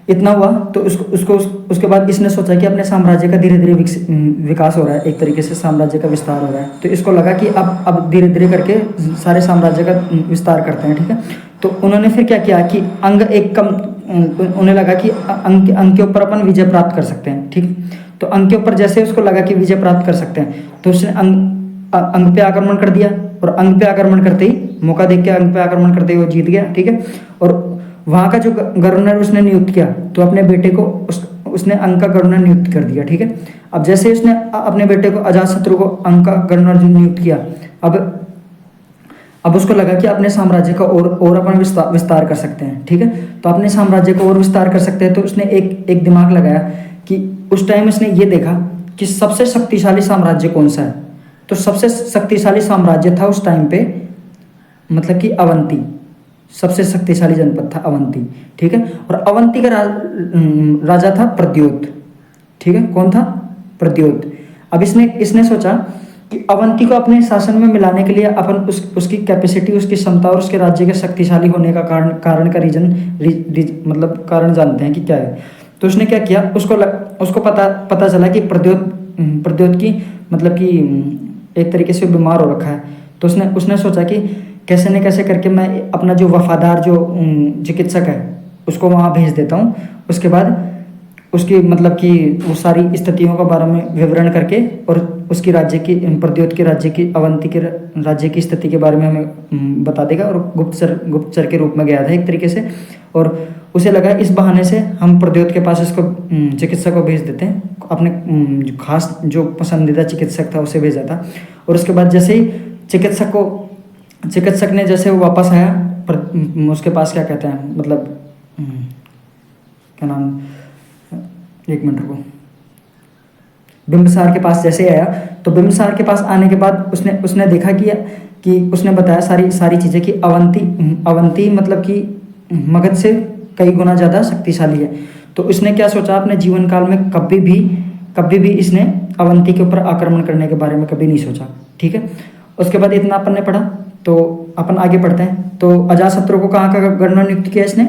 इतना हुआ तो उसके बाद इसने सोचा कि अपने साम्राज्य का धीरे धीरे विकास हो रहा है, एक तरीके से साम्राज्य का विस्तार हो रहा है। तो इसको लगा कि अब धीरे धीरे करके सारे साम्राज्य का विस्तार करते हैं, ठीक है। तो उन्होंने फिर क्या किया कि उन्हें लगा कि अंग के ऊपर अपन विजय प्राप्त कर सकते हैं, ठीक। तो अंग के ऊपर जैसे उसको लगा कि विजय प्राप्त कर सकते हैं तो उसने अंग पे आक्रमण कर दिया, और अंग पे आक्रमण करते ही मौका देख के अंग पे आक्रमण करते ही वो जीत गया, ठीक है। और वहाँ का जो गवर्नर उसने नियुक्त किया तो अपने बेटे को उसने अंग का गवर्नर नियुक्त कर दिया, ठीक है। अब जैसे उसने अपने बेटे को अजातशत्रु को अंग का गवर्नर नियुक्त किया, अब उसको लगा कि अपने साम्राज्य का और अपन विस्तार कर सकते हैं, ठीक है। तो अपने साम्राज्य को और विस्तार कर सकते हैं, तो उसने एक दिमाग लगाया कि उस टाइम उसने ये देखा कि सबसे शक्तिशाली साम्राज्य कौन सा है। तो सबसे शक्तिशाली साम्राज्य था उस टाइम पे मतलब कि अवंती, सबसे शक्तिशाली जनपद था अवंती, ठीक है। और अवंती का राजा था प्रद्योत, ठीक है। कौन था? प्रद्योत। अब इसने इसने सोचा कि अवंती को अपने शासन में मिलाने के लिए अपन उसकी कैपेसिटी, उसकी क्षमता और उसके राज्य के शक्तिशाली होने का कारण का मतलब कारण जानते हैं कि क्या है। तो उसने क्या किया, उसको पता चला कि प्रद्योत की मतलब कि एक तरीके से बीमार हो रखा है। तो उसने सोचा कि कैसे न कैसे करके मैं अपना जो वफादार जो चिकित्सक है उसको वहाँ भेज देता हूँ। उसके बाद उसकी मतलब कि वो सारी स्थितियों के बारे में विवरण करके और उसकी राज्य की, प्रद्योत के राज्य की, अवंती के राज्य की स्थिति के बारे में हमें बता देगा। और गुप्तचर के रूप में गया था एक तरीके से, और उसे लगा इस बहाने से हम प्रद्योत के पास इसको चिकित्सक को भेज देते हैं। अपने जो खास जो पसंदीदा चिकित्सक था उसे भेजा था। और उसके बाद जैसे ही चिकित्सक ने जैसे वो वापस आया, उसके पास क्या कहते हैं मतलब क्या नाम, एक मिनट रुको, बिंबिसार के पास जैसे आया, तो बिंबिसार के पास आने के बाद उसने देखा कि उसने बताया सारी चीज़ें कि अवंती मतलब कि मगध से कई गुना ज़्यादा शक्तिशाली है। तो उसने क्या सोचा, अपने जीवन काल में कभी भी इसने अवंती के ऊपर आक्रमण करने के बारे में कभी नहीं सोचा, ठीक है। उसके बाद इतना अपन ने पढ़ा, तो अपन आगे पढ़ते हैं। तो अजातशत्रु को कहाँ का गवर्नर नियुक्त किया इसने?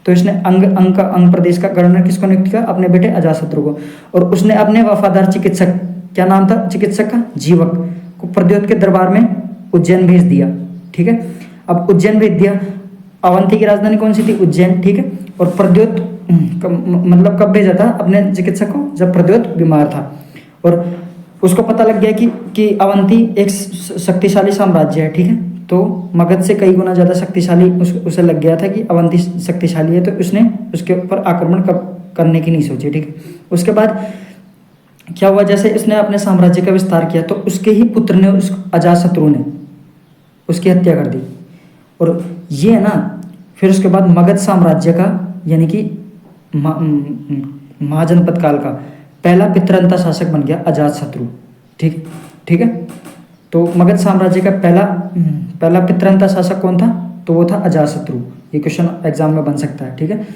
तो इसने अंग प्रदेश का गवर्नर किसको नियुक्त किया? अपने बेटे अजातशत्रु को। और उसने अपने वफादार चिकित्सक, क्या नाम था चिकित्सक का? जीवक, को प्रद्योत के दरबार में उज्जैन भेज दिया, ठीक है। अब उज्जैन भेज दिया, अवंती की राजधानी कौन सी थी? उज्जैन, ठीक है। और प्रद्योत मतलब कब भेजा था अपने चिकित्सक को? जब प्रद्योत बीमार था। और उसको पता लग गया कि अवंती एक शक्तिशाली साम्राज्य है, ठीक है। तो मगध से कई गुना ज़्यादा शक्तिशाली उसे लग गया था कि अवंती शक्तिशाली है, तो उसने उसके ऊपर आक्रमण करने की नहीं सोची, ठीक है। उसके बाद क्या हुआ, जैसे इसने अपने साम्राज्य का विस्तार किया तो उसके ही पुत्र ने, उस अजातशत्रु ने उसकी हत्या कर दी। और ये है ना, फिर उसके बाद मगध साम्राज्य का यानी कि महाजनपद काल का पहला पितृंता शासक बन गया अजातशत्रु, ठीक है। तो मगध साम्राज्य का पहला पितृंता शासक कौन था? तो वो था अजातशत्रु। ये क्वेश्चन एग्जाम में बन सकता है, ठीक है।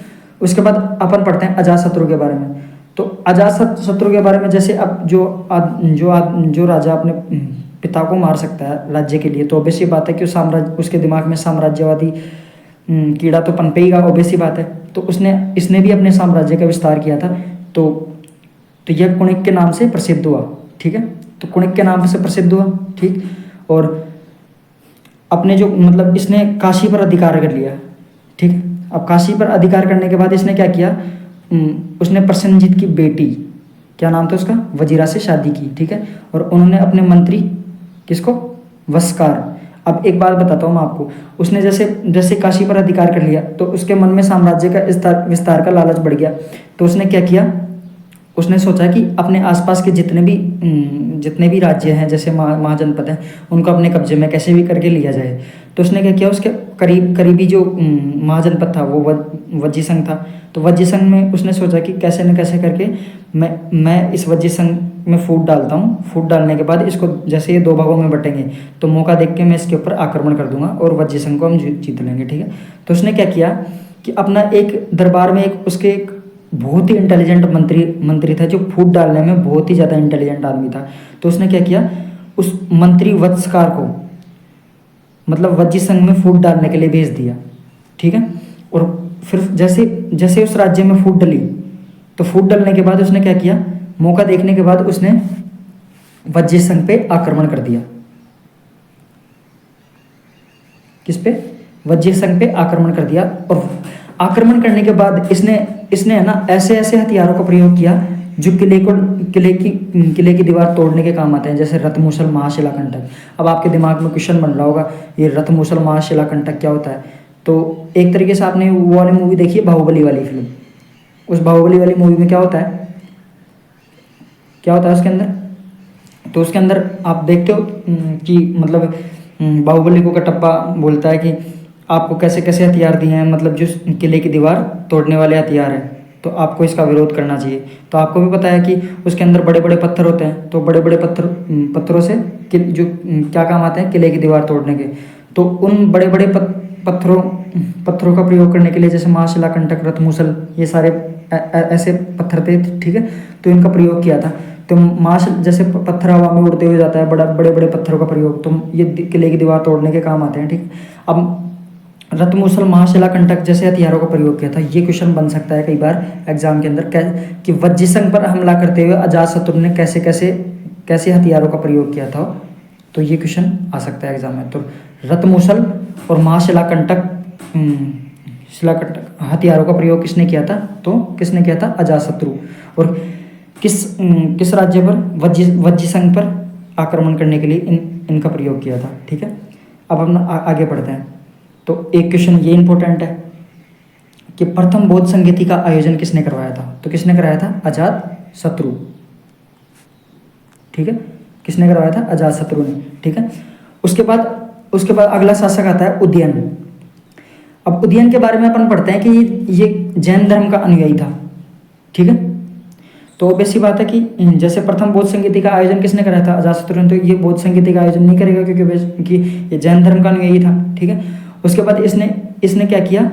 उसके बाद अपन पढ़ते हैं अजातशत्रु के बारे में। तो अजातशत्रु के बारे में, जैसे अब जो राजा अपने पिता को मार सकता है राज्य के लिए, तो ऑब्वियस सी बात है कि उसके दिमाग में साम्राज्यवादी कीड़ा तो पनपेगा, ऑब्वियस सी बात है। तो इसने भी अपने साम्राज्य का विस्तार किया था। तो यह कुणिक के नाम से प्रसिद्ध हुआ, ठीक है। तो कुणिक के नाम से प्रसिद्ध हुआ, ठीक। और अपने जो मतलब इसने काशी पर अधिकार कर लिया, ठीक है। अब काशी पर अधिकार करने के बाद इसने क्या किया, उसने प्रसेनजीत की बेटी, क्या नाम था उसका, वजीरा से शादी की, ठीक है। और उन्होंने अपने मंत्री किसको, वस्कार। अब एक बात बताता हूँ मैं आपको, उसने जैसे काशी पर अधिकार कर लिया तो उसके मन में साम्राज्य का विस्तार का लालच बढ़ गया। तो उसने क्या किया, उसने सोचा कि अपने आसपास के जितने भी राज्य हैं, जैसे महाजनपद हैं, उनको अपने कब्जे में कैसे भी करके लिया जाए। तो उसने क्या किया, उसके करीबी जो महाजनपद था वो वज्जी संघ था। तो वज्जी संघ में उसने सोचा कि कैसे न कैसे करके मैं इस वज्जी संघ में फूट डालता हूँ। फूट डालने के बाद इसको जैसे ये दो भागों में बटेंगे तो मौका देख के मैं इसके ऊपर आक्रमण कर दूंगा और वज्जी संघ को हम जीत लेंगे, ठीक है। तो उसने क्या किया कि अपना एक दरबार में एक बहुत ही इंटेलिजेंट मंत्री था, जो फूट डालने में बहुत ही ज़्यादा इंटेलिजेंट आदमी था। तो उसने क्या किया, उस मंत्री वत्सकार को मतलब वज्जी संघ में फूट डालने के लिए भेज दिया, ठीक है। और फिर जैसे उस राज्य में फूट डली, तो फूट डलने के बाद उसने क्या किया, मौका देखने के बाद उसने वज्जी संघ पे आक्रमण कर दिया। किस पे? वज्जी संघ पे आक्रमण कर दिया। और आक्रमण करने के बाद इसने है ना ऐसे हथियारों का प्रयोग किया जो किले की दीवार तोड़ने के काम आते हैं, जैसे रथमूसल महाशिलाकंटक। अब आपके दिमाग में क्वेश्चन बन रहा होगा, ये रथमूसल महाशिलाकंटक क्या होता है? तो एक तरीके से आपने वो वाली मूवी देखी है, बाहुबली वाली फिल्म। उस बाहुबली वाली मूवी में क्या होता है उसके अंदर? तो उसके अंदर आप देखते हो कि मतलब बाहुबली को कटप्पा बोलता है कि आपको कैसे कैसे हथियार दिए हैं, मतलब जो किले की दीवार तोड़ने वाले हथियार हैं, तो आपको इसका विरोध करना चाहिए। तो आपको भी पता है कि उसके अंदर बड़े बड़े पत्थर होते हैं, तो बड़े बड़े पत्थरों से जो क्या काम आते हैं, किले की दीवार तोड़ने के। तो उन बड़े बड़े पत्थरों का प्रयोग करने के लिए, जैसे महाशिला, कंटक, रत्नमूसल, ये सारे ऐसे पत्थर थे, ठीक है। तो इनका प्रयोग किया था। तो जैसे पत्थर हवा में उड़ते हुए जाता है, बड़े बड़े पत्थरों का प्रयोग, तो ये किले की दीवार तोड़ने के काम आते हैं, ठीक है। अब रत्नमूसल, महाशिला, कंटक जैसे हथियारों का प्रयोग किया था। ये क्वेश्चन बन सकता है कई बार एग्जाम के अंदर कि वज्रसंघ पर हमला करते हुए अजातशत्रु ने कैसे कैसे कैसे हथियारों का प्रयोग किया था, तो ये क्वेश्चन आ सकता है एग्जाम में। तो रत्नमूसल और महाशिला कंटक हथियारों का प्रयोग किसने किया था, तो किसने किया था, अजातशत्रु। और किस राज्य पर, वज्रसंघ पर आक्रमण करने के लिए इनका प्रयोग किया था, ठीक है। अब हम आगे बढ़ते हैं। तो एक क्वेश्चन ये इंपॉर्टेंट है कि प्रथम बौद्ध संगीति का आयोजन किसने करवाया था, तो किसने कराया था, अजातशत्रु, ठीक है। किसने करवाया था, अजातशत्रु ने, ठीक है। उसके बाद अगला शासक आता है उदयन। अब उदयन के बारे में अपन पढ़ते हैं कि ये जैन धर्म का अनुयायी था, ठीक है। तो ऑब्वियस सी बात है कि जैसे प्रथम बौद्ध संगीति का आयोजन किसने कराया था, अजातशत्रु ने, तो ये बौद्ध संगीति का आयोजन नहीं करेगा क्योंकि ये जैन धर्म का अनुयायी था, ठीक है। उसके बाद इसने क्या किया,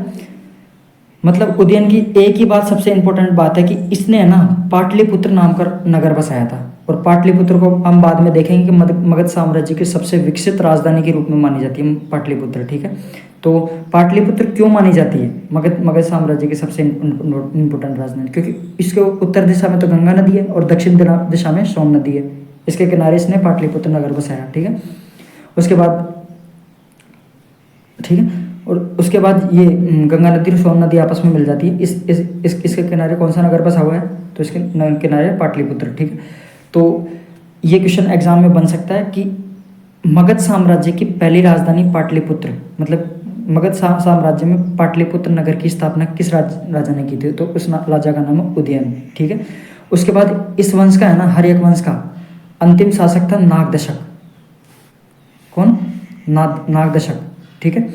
मतलब उदयन की एक ही बात सबसे इंपॉर्टेंट बात है कि इसने ना पाटलिपुत्र नाम का नगर बसाया था। और पाटलिपुत्र को हम बाद में देखेंगे कि मगध साम्राज्य की सबसे विकसित राजधानी के रूप में मानी जाती है पाटलिपुत्र, ठीक है। तो पाटलिपुत्र क्यों मानी जाती है मगध साम्राज्य की सबसे इंपॉर्टेंट राजधानी, क्योंकि इसके उत्तर दिशा में तो गंगा नदी है और दक्षिण दिशा में सोन नदी है। इसके किनारे इसने पाटलिपुत्र नगर बसाया, ठीक है। उसके बाद, ठीक है, और उसके बाद ये गंगा नदी और सोन नदी आपस में मिल जाती है। इसके किनारे कौन सा नगर बसा हुआ है, तो इसके किनारे पाटलिपुत्र, ठीक है। तो ये क्वेश्चन एग्जाम में बन सकता है कि मगध साम्राज्य की पहली राजधानी पाटलिपुत्र, मतलब मगध साम्राज्य में पाटलिपुत्र नगर की स्थापना किस राजा ने की थी, तो उस राजा का नाम है उदयन, ठीक है। उसके बाद इस वंश का है ना, हर्यक वंश का अंतिम शासक था नागदशक। कौन, नागदशक, ठीक है।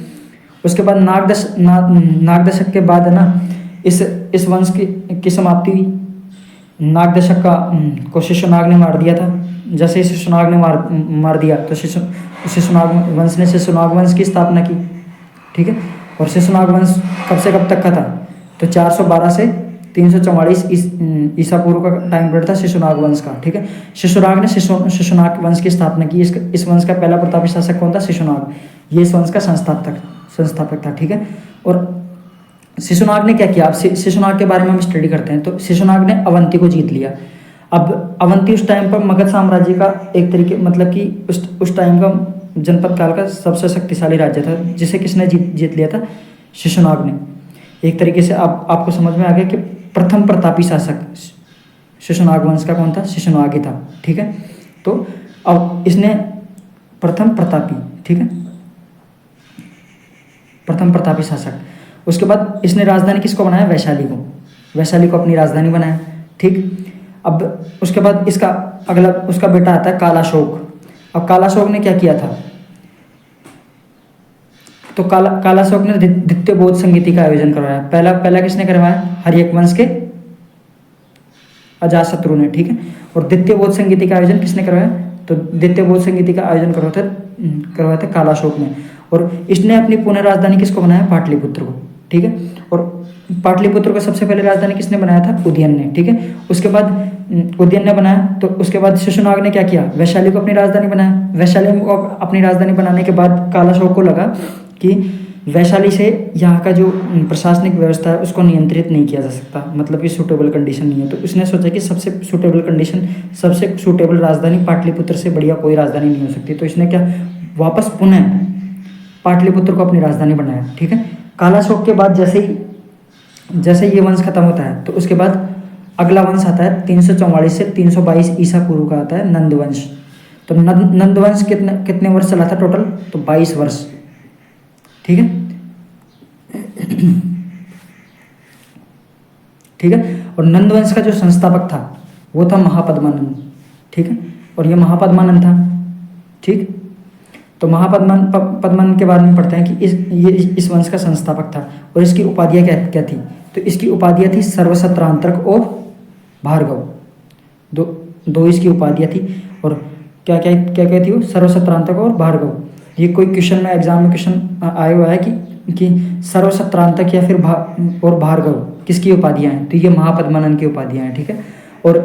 उसके बाद नागदशक के बाद है ना इस वंश की समाप्ति हुई। नागदशक को शिशुनाग ने मार दिया था। जैसे शिशुनाग ने मार दिया तो शिशुनाग वंश ने शिशुनाग वंश की स्थापना की, ठीक है। और शिशुनाग वंश कब से कब तक का था, तो 412 से 344 ईसा पूर्व का टाइम पीरियड था शिशुनाग वंश का, ठीक है। शिशुनाग ने शिशुनाग वंश की स्थापना की। इस वंश का पहला प्रतापी शासक कौन था, शिशुनाग। ये इस वंश का संस्थापक था, ठीक है। और शिशुनाग ने क्या किया, अब शिशुनाग के बारे में हम स्टडी करते हैं। तो शिशुनाग ने अवंती को जीत लिया। अब अवंती उस टाइम पर मगध साम्राज्य का एक तरीके, मतलब कि उस टाइम का जनपद काल का सबसे शक्तिशाली राज्य था, जिसे किसने जीत लिया था, शिशुनाग ने। एक तरीके से आपको समझ में आ गया कि प्रथम प्रतापी शासक शिशुनाग वंश का कौन था, शिशुनाग ही था, ठीक है। तो अब इसने प्रथम प्रतापी, ठीक है, प्रथम प्रतापी शासक। उसके बाद इसने राजधानी किसको बनाया, वैशाली को अपनी राजधानी बनाया, ठीक। अब उसके बाद इसका अगला उसका बेटा आता है कालाशोक। अब कालाशोक ने क्या किया था, तो कालाशोक ने द्वितीय बौद्ध संगीति का आयोजन करवाया। पहला किसने करवाया, हर्यक वंश के अजातशत्रु ने, ठीक है। और द्वितीय बौद्ध संगीति का आयोजन किसने करवाया, तो द्वितीय बौद्ध संगीति का आयोजन करवाया था कालाशोक ने। और इसने अपनी पुनः राजधानी किसको बनाया, पाटलिपुत्र को, ठीक है। और पाटलिपुत्र को सबसे पहले राजधानी किसने बनाया था, उदयन ने, ठीक है। उसके बाद उदयन ने बनाया, तो उसके बाद शिशुनाग ने क्या किया, वैशाली को अपनी राजधानी बनाया। वैशाली को अपनी राजधानी बनाने के बाद कालाशोक को लगा कि वैशाली से यहाँ का जो प्रशासनिक व्यवस्था है उसको नियंत्रित नहीं किया जा सकता, मतलब कि सूटेबल कंडीशन नहीं है। तो उसने सोचा कि सबसे सूटेबल राजधानी पाटलिपुत्र से बढ़िया कोई राजधानी नहीं हो सकती। तो इसने क्या, वापस पुनः पाटलिपुत्र को अपनी राजधानी बनाया, ठीक है। कालाशोक के बाद जैसे ये वंश खत्म होता है, तो उसके बाद अगला वंश आता है 344 से 322 ईसा पूर्व का आता है नंदवंश। तो नंदवंश कितने वर्ष चला था टोटल, तो 22 वर्ष, ठीक है, ठीक है। और नंदवंश का जो संस्थापक था वो था महापद्मानंद, ठीक है। और ये महापद्मानंद था, ठीक। तो महापद्मानंद के बारे में पढ़ते हैं कि ये इस वंश का संस्थापक था। और इसकी उपाधियाँ क्या थी, तो इसकी उपाधियाँ थी सर्वसत्रांतक और भार्गव, दो इसकी उपाधियाँ थी। और क्या थी वो, सर्वसत्रांतक और भार्गव। ये कोई क्वेश्चन में एग्जाम में क्वेश्चन आया हुआ है कि सर्वसत्रांतक या फिर और भार्गव किसकी उपाधियाँ हैं, तो ये महापद्मानंद की उपाधियाँ हैं, ठीक है। और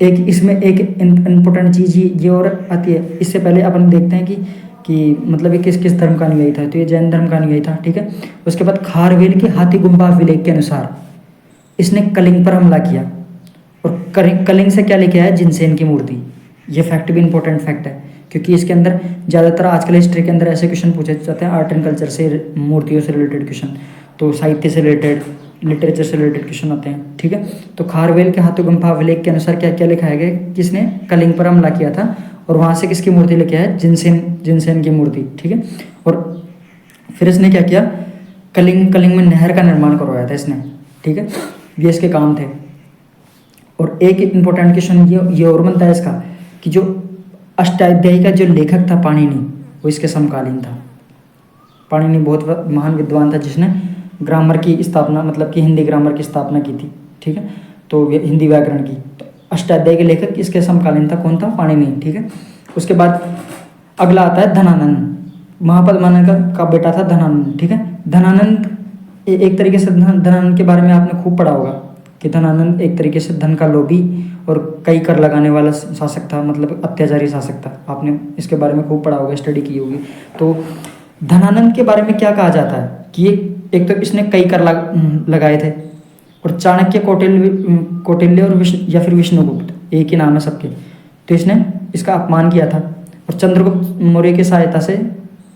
एक इसमें एक इम्पोर्टेंट चीज़ ये और आती है, इससे पहले अपन देखते हैं कि मतलब ये किस किस धर्म का अनुयायी था, तो ये जैन धर्म का अनुयायी था, ठीक है। उसके बाद खारवेल के हाथी गुम्बा विलेख के अनुसार इसने कलिंग पर हमला किया, और कलिंग से क्या लेके आया, जिनसेन की मूर्ति। ये फैक्ट भी इंपॉर्टेंट फैक्ट है, क्योंकि इसके अंदर ज़्यादातर आजकल हिस्ट्री के अंदर ऐसे क्वेश्चन पूछे जाते हैं आर्ट एंड कल्चर से, मूर्तियों से रिलेटेड क्वेश्चन, तो साहित्य से रिलेटेड, लिटरेचर से रिलेटेड क्वेश्चन आते हैं, ठीक है। तो खारवेल के हाथी गुम्बा विलेख के अनुसार क्या क्या लिखाया गया, किसने कलिंग पर हमला किया था, और वहाँ से किसकी मूर्ति लेके आया, जिनसेन की मूर्ति, ठीक है। और फिर इसने क्या किया, कलिंग में नहर का निर्माण करवाया था इसने, ठीक है। ये इसके काम थे। और एक इम्पोर्टेंट क्वेश्चन ये और बनता है इसका कि जो अष्टाध्यायी का जो लेखक था पाणिनि, वो इसके समकालीन था। पाणिनि बहुत महान विद्वान था जिसने ग्रामर की स्थापना, मतलब कि हिंदी ग्रामर की स्थापना की थी, ठीक है, तो हिंदी व्याकरण की। तो अष्टाध्यायी के लेखक इसके समकालीन था, कौन था, पाणिनि, ठीक है। उसके बाद अगला आता है धनानंद, महापद्मानंद का बेटा था धनानंद, ठीक है। धनानंद एक तरीके से धनानंद के बारे में आपने खूब पढ़ा होगा कि धनानंद एक तरीके से धन का लोभी और कई कर लगाने वाला शासक था, मतलब अत्याचारी शासक था। आपने इसके बारे में खूब पढ़ा होगा, स्टडी की होगी। तो धनानंद के बारे में क्या कहा जाता है कि ये एक तो इसने कई कर लगाए थे, और चाणक्य, कौटिल्य और या फिर विष्णुगुप्त, एक ही नाम है सबके, तो इसने इसका अपमान किया था। और चंद्रगुप्त मौर्य की सहायता से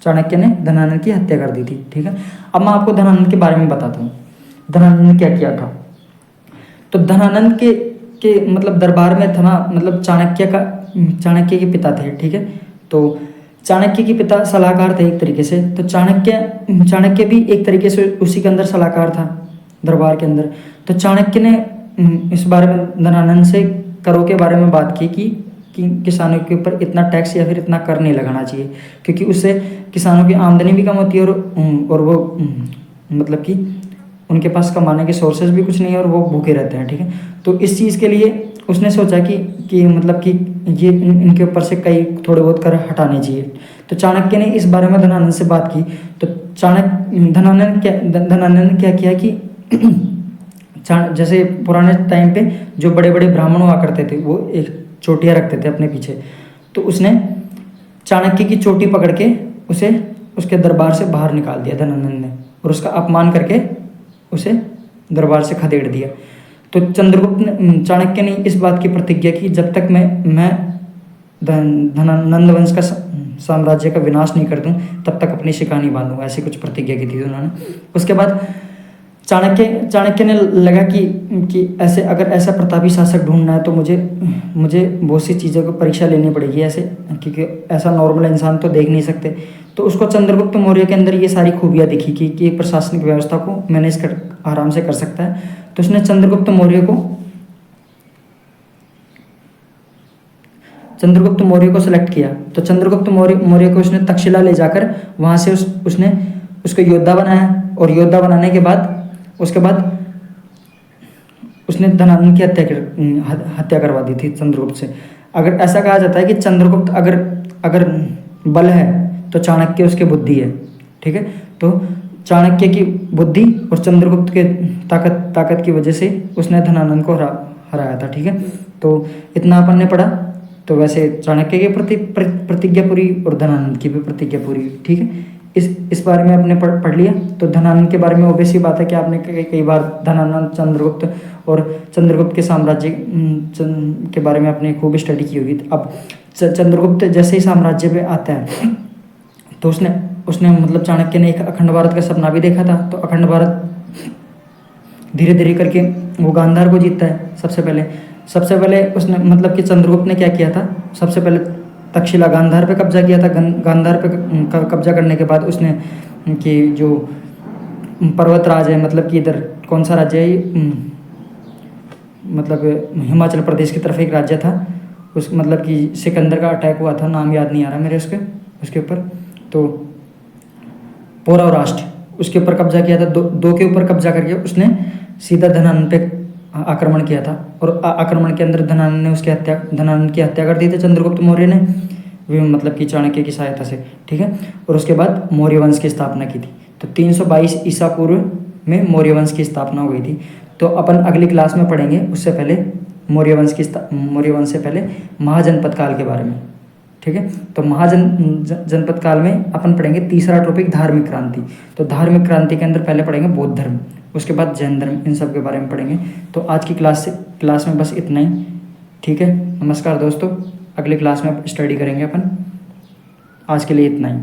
चाणक्य ने धनानंद की हत्या कर दी थी, ठीक है। अब मैं आपको धनानंद के बारे में बताता हूँ, धनानंद ने क्या किया था। तो धनानंद के मतलब दरबार में था, मतलब चाणक्य के पिता थे, ठीक है। तो चाणक्य के पिता सलाहकार थे एक तरीके से, तो चाणक्य भी एक तरीके से उसी के अंदर सलाहकार था दरबार के अंदर। तो चाणक्य ने इस बारे में धनानंद से करों के बारे में बात की कि किसानों के ऊपर इतना टैक्स या फिर इतना कर नहीं लगाना चाहिए, क्योंकि उससे किसानों की आमदनी भी कम होती है और वो मतलब कि उनके पास कमाने के सोर्सेज भी कुछ नहीं है और वो भूखे रहते हैं, ठीक है। तो इस चीज़ के लिए उसने सोचा कि मतलब कि ये इनके ऊपर से कई थोड़े बहुत कर हटाने चाहिए। तो चाणक्य ने इस बारे में धनानंद से बात की। तो धनानंद ने क्या किया कि जैसे पुराने टाइम पे जो बड़े बड़े ब्राह्मण हुआ करते थे, वो एक चोटियाँ रखते थे अपने पीछे, तो उसने चाणक्य की चोटी पकड़ के उसे उसके दरबार से बाहर निकाल दिया धनानंद ने, और उसका अपमान करके उसे दरबार से खदेड़ दिया। तो चाणक्य ने इस बात की प्रतिज्ञा की, जब तक मैं धनानंद वंश का साम्राज्य का विनाश नहीं कर दूं, तब तक अपनी शिकहा नहीं बांधूंगा, ऐसी कुछ प्रतिज्ञा की थी उन्होंने। उसके बाद चाणक्य ने लगा कि ऐसे अगर ऐसा प्रतापी शासक ढूंढना है तो मुझे बहुत सी चीज़ों की परीक्षा लेनी पड़ेगी ऐसे, क्योंकि ऐसा नॉर्मल इंसान तो देख नहीं सकते। तो उसको चंद्रगुप्त मौर्य के अंदर ये सारी खूबियाँ दिखी कि प्रशासनिक व्यवस्था को मैनेज कर आराम से कर सकता है। तो उसने चंद्रगुप्त मौर्य को सेलेक्ट किया। तो चंद्रगुप्त मौर्य को उसने तक्षशिला ले जाकर वहाँ से उसने उसको योद्धा बनाया, और योद्धा बनाने के बाद उसके बाद उसने धनानंद की हत्या करवा दी थी चंद्रगुप्त से। अगर ऐसा कहा जाता है कि चंद्रगुप्त अगर बल है तो चाणक्य उसकी बुद्धि है, ठीक है। तो चाणक्य की बुद्धि और चंद्रगुप्त के ताकत की वजह से उसने धनानंद को हराया था, ठीक है। तो इतना अपन ने पढ़ा। तो वैसे चाणक्य के प्रति प्रतिज्ञा पूरी और धनानंद की भी प्रतिज्ञा पूरी, ठीक है। इस बारे में आपने पढ़ लिया। तो धनानंद के बारे में ऑब्वियस ही बात है कि आपने कई बार धनानंद, चंद्रगुप्त और चंद्रगुप्त के साम्राज्य के बारे में आपने खूब स्टडी की होगी। अब चंद्रगुप्त जैसे ही साम्राज्य पे आता है तो उसने मतलब चाणक्य ने एक अखंड भारत का सपना भी देखा था। तो अखंड भारत धीरे धीरे करके वो गांधार को जीतता है। सबसे पहले उसने मतलब कि चंद्रगुप्त ने क्या किया था, सबसे पहले तक्षशिला गांधार पे कब्जा किया था। गांधार पे कब्जा करने के बाद उसने कि जो पर्वत राज है, मतलब कि इधर कौन सा राज्य है, मतलब हिमाचल प्रदेश की तरफ एक राज्य था, उस मतलब कि सिकंदर का अटैक हुआ था, नाम याद नहीं आ रहा मेरे उसके ऊपर। तो पौरव राष्ट्र, उसके ऊपर कब्जा किया था। दो के ऊपर कब्जा करके उसने सीधा धनानंद पे आक्रमण किया था, और आक्रमण के अंदर धनानंद की हत्या कर दी थी चंद्रगुप्त मौर्य ने। मतलब कि चाणक्य की सहायता से, ठीक है। और उसके बाद मौर्य वंश की स्थापना की थी। तो 322 ईसा पूर्व में मौर्य वंश की स्थापना हो गई थी। तो अपन अगली क्लास में पढ़ेंगे उससे पहले मौर्य वंश से पहले महाजनपद काल के बारे में, ठीक है। तो जनपद काल में अपन पढ़ेंगे तीसरा टॉपिक धार्मिक क्रांति। तो धार्मिक क्रांति के अंदर पहले पढ़ेंगे बौद्ध धर्म, उसके बाद जैन धर्म, इन सब के बारे में पढ़ेंगे। तो आज की क्लास में बस इतना ही, ठीक है। नमस्कार दोस्तों, अगले क्लास में स्टडी करेंगे अपन। आज के लिए इतना ही।